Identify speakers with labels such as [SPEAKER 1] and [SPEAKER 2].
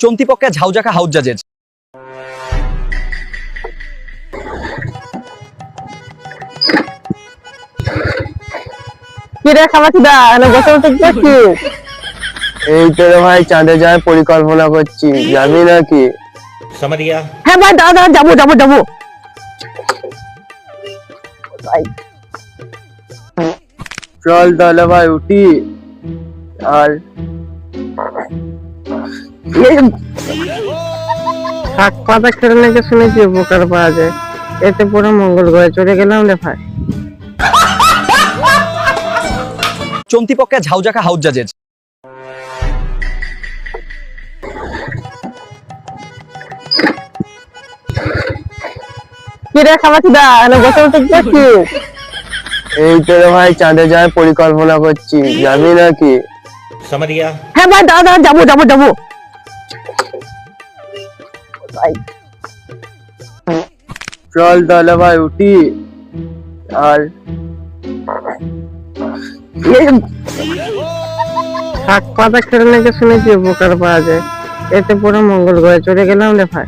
[SPEAKER 1] চন্তিপক্ষে ঝাউজাখা house জাজেজ।
[SPEAKER 2] কিরে খামাচিদা এখানে বসে বসে কি করছিস?
[SPEAKER 3] এই তো রে ভাই, চাঁদে যাওয়ার পরিকল্পনা করছি, যাবি নাকি?
[SPEAKER 4] समझ गया।
[SPEAKER 2] হ্যাঁ ভাই দাদা যাবো যাবো যাবো ভাই।
[SPEAKER 3] চল তাহলে ভাই উঠি। আর
[SPEAKER 2] শাক পাতা খেলে নাকি শুনেছি উপকার পাওয়া যায়, এতে পুরো মঙ্গল গ্রহে চলে গেলাম রে ভাই।
[SPEAKER 1] চন্তিপক্ষে ঝাউজাখা হাউস জাজেজ।
[SPEAKER 2] কিরে খামাচিদা এখানে বসে বসে কি করছিস?
[SPEAKER 3] এই তো রে ভাই, চাঁদে যাওয়ার পরিকল্পনা করছি, যাবি নাকি?
[SPEAKER 4] समझ गया।
[SPEAKER 2] হ্যাঁ ভাই দাদা যাবো যাবো যাবো ভাই।
[SPEAKER 3] চল তাহলে ভাই উঠি। আর
[SPEAKER 2] শাক পাতা খেলে নাকি শুনেছি উপকার পাওয়া যায়, এতে পুরো মঙ্গল গ্রহে চলে গেলাম রে ভাই।